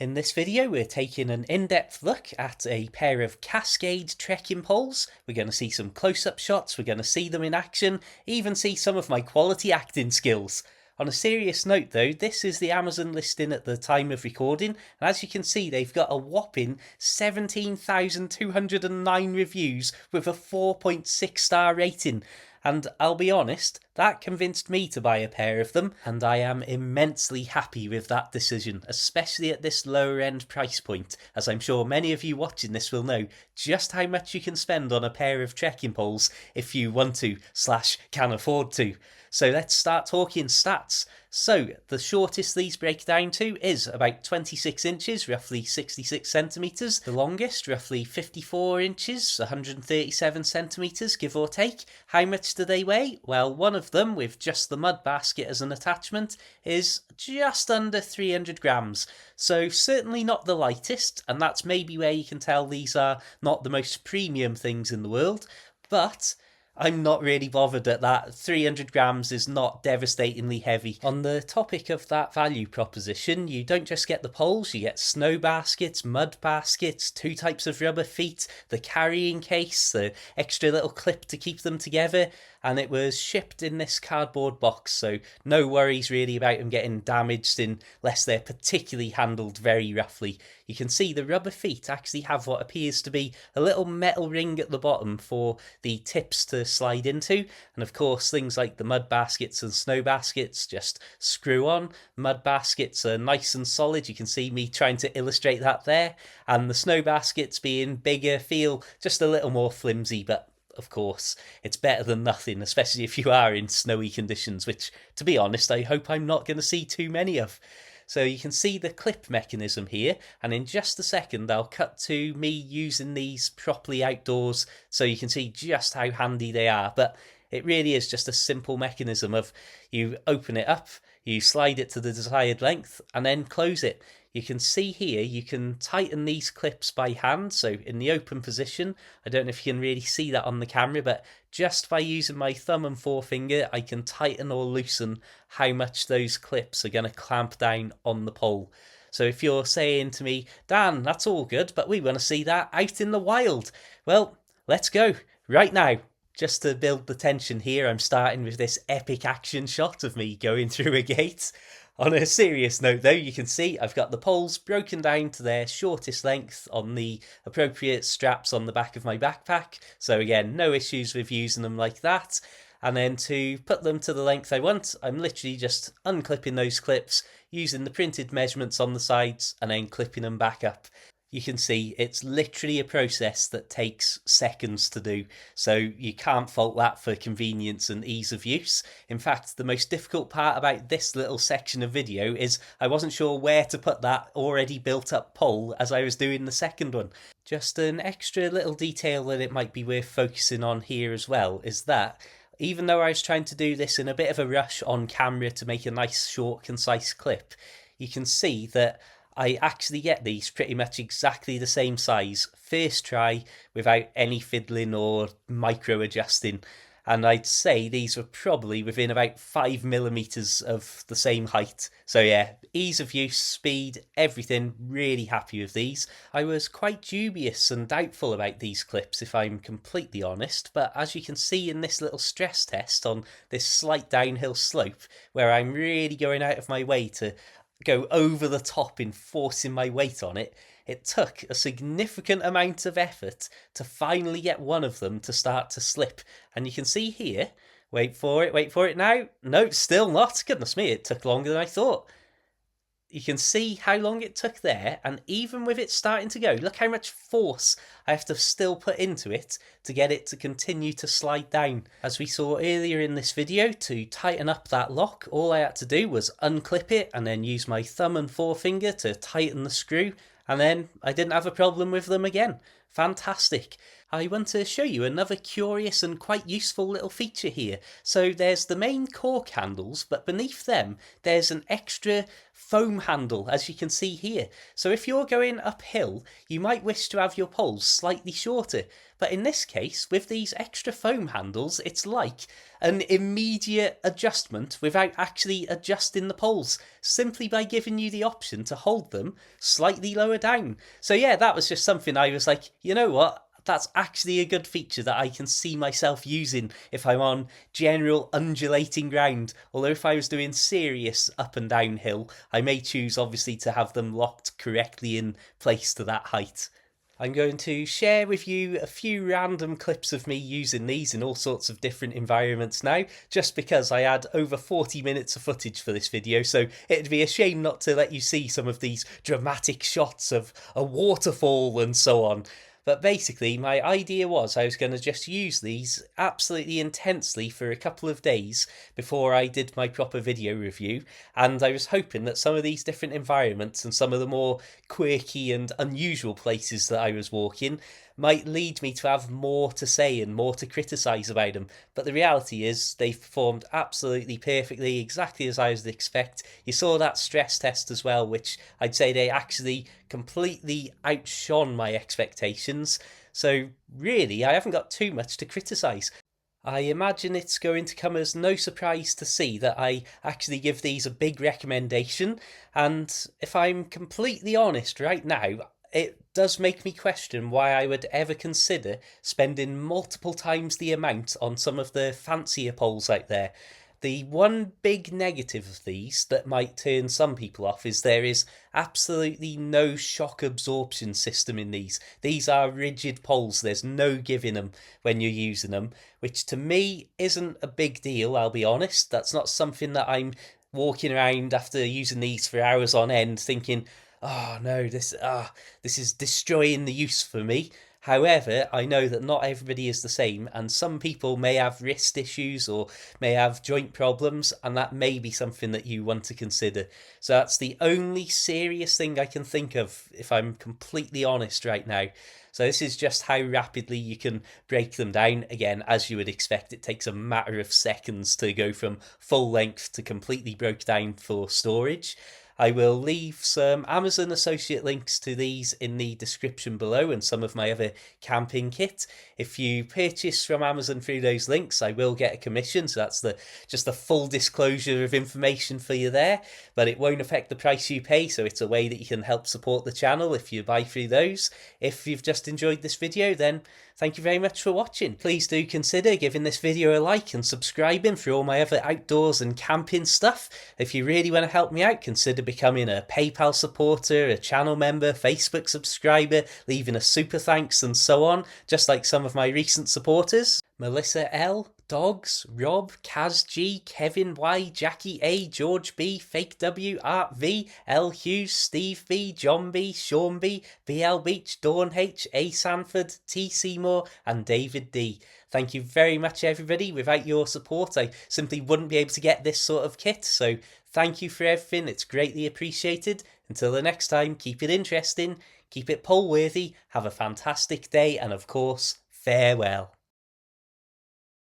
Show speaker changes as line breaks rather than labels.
In this video, we're taking an in-depth look at a pair of Cascade trekking poles. We're going to see some close-up shots, we're going to see them in action, even see some of my quality acting skills. On a serious note though, this is the Amazon listing at the time of recording, and as you can see they've got a whopping 17,209 reviews with a 4.6 star rating. And I'll be honest, that convinced me to buy a pair of them, and I am immensely happy with that decision, especially at this lower end price point, as I'm sure many of you watching this will know just how much you can spend on a pair of trekking poles if you want to / can afford to. So let's start talking stats. So the shortest these break down to is about 26 inches, roughly 66 centimetres. The longest, roughly 54 inches, 137 centimetres, give or take. How much do they weigh? Well, one of them, with just the mud basket as an attachment, is just under 300 grams. So certainly not the lightest, and that's maybe where you can tell these are not the most premium things in the world, but I'm not really bothered at that. 300 grams is not devastatingly heavy. On the topic of that value proposition, you don't just get the poles, you get snow baskets, mud baskets, 2 types of rubber feet, the carrying case, the extra little clip to keep them together, and it was shipped in this cardboard box, so no worries really about them getting damaged unless they're particularly handled very roughly. You can see the rubber feet actually have what appears to be a little metal ring at the bottom for the tips to slide into, and of course things like the mud baskets and snow baskets just screw on. Mud baskets are nice and solid, you can see me trying to illustrate that there, and the snow baskets being bigger feel just a little more flimsy, but of course, it's better than nothing, especially if you are in snowy conditions, which, to be honest, I hope I'm not going to see too many of. So you can see the clip mechanism here, and in just a second I'll cut to me using these properly outdoors so you can see just how handy they are. But it really is just a simple mechanism of you open it up, you slide it to the desired length, and then close it. You can see here, you can tighten these clips by hand, so in the open position, I don't know if you can really see that on the camera, but just by using my thumb and forefinger, I can tighten or loosen how much those clips are going to clamp down on the pole. So if you're saying to me, Dan, that's all good, but we want to see that out in the wild, well, let's go, right now. Just to build the tension here, I'm starting with this epic action shot of me going through a gate. On a serious note though, you can see I've got the poles broken down to their shortest length on the appropriate straps on the back of my backpack. So again, no issues with using them like that. And then to put them to the length I want, I'm literally just unclipping those clips, using the printed measurements on the sides, and then clipping them back up. You can see it's literally a process that takes seconds to do, so you can't fault that for convenience and ease of use. In fact, the most difficult part about this little section of video is I wasn't sure where to put that already built up pole as I was doing the second one. Just an extra little detail that it might be worth focusing on here as well is that even though I was trying to do this in a bit of a rush on camera to make a nice short concise clip, you can see that I actually get these pretty much exactly the same size first try without any fiddling or micro adjusting, and I'd say these were probably within about 5mm of the same height. So yeah, ease of use, speed, everything, really happy with these. I was quite dubious and doubtful about these clips if I'm completely honest, but as you can see in this little stress test on this slight downhill slope where I'm really going out of my way to go over the top in forcing my weight on it, it took a significant amount of effort to finally get one of them to start to slip. And you can see here, wait for it now. No, still not. Goodness me, it took longer than I thought. You can see how long it took there, and even with it starting to go, look how much force I have to still put into it to get it to continue to slide down. As we saw earlier in this video, to tighten up that lock, all I had to do was unclip it and then use my thumb and forefinger to tighten the screw, and then I didn't have a problem with them again. Fantastic. I want to show you another curious and quite useful little feature here. So there's the main cork handles, but beneath them there's an extra foam handle, as you can see here. So if you're going uphill, you might wish to have your poles slightly shorter. But in this case, with these extra foam handles, it's like an immediate adjustment without actually adjusting the poles, simply by giving you the option to hold them slightly lower down. So yeah, that was just something I was like, you know what? That's actually a good feature that I can see myself using if I'm on general undulating ground. Although if I was doing serious up and downhill, I may choose obviously to have them locked correctly in place to that height. I'm going to share with you a few random clips of me using these in all sorts of different environments now, just because I had over 40 minutes of footage for this video, so it'd be a shame not to let you see some of these dramatic shots of a waterfall and so on. But basically, my idea was I was going to just use these absolutely intensely for a couple of days before I did my proper video review, and I was hoping that some of these different environments and some of the more quirky and unusual places that I was walking might lead me to have more to say and more to criticise about them. But the reality is they've performed absolutely perfectly, exactly as I would expect. You saw that stress test as well, which I'd say they actually completely outshone my expectations. So really, I haven't got too much to criticise. I imagine it's going to come as no surprise to see that I actually give these a big recommendation, and if I'm completely honest right now, it does make me question why I would ever consider spending multiple times the amount on some of the fancier poles out there. The one big negative of these that might turn some people off is there is absolutely no shock absorption system in these. These are rigid poles, there's no giving them when you're using them, which to me isn't a big deal, I'll be honest. That's not something that I'm walking around after using these for hours on end thinking, oh no, this is destroying the use for me. However, I know that not everybody is the same, and some people may have wrist issues or may have joint problems, and that may be something that you want to consider. So that's the only serious thing I can think of, if I'm completely honest right now. So this is just how rapidly you can break them down. Again, as you would expect, it takes a matter of seconds to go from full length to completely broke down for storage. I will leave some Amazon associate links to these in the description below and some of my other camping kit. If you purchase from Amazon through those links, I will get a commission, so that's just the full disclosure of information for you there, but it won't affect the price you pay, so it's a way that you can help support the channel if you buy through those. If you've just enjoyed this video, then thank you very much for watching. Please do consider giving this video a like and subscribing for all my other outdoors and camping stuff. If you really want to help me out, consider becoming a PayPal supporter, a channel member, Facebook subscriber, leaving a super thanks and so on, just like some of my recent supporters. Melissa L, Dogs, Rob, Kaz G, Kevin Y, Jackie A, George B, Fake W, Art V, L Hughes, Steve B, John B, Sean B, BL Beach, Dawn H, A Sanford, T Seymour and David D. Thank you very much everybody. Without your support I simply wouldn't be able to get this sort of kit, so thank you for everything, it's greatly appreciated. Until the next time, keep it interesting, keep it pole worthy, have a fantastic day, and of course, farewell.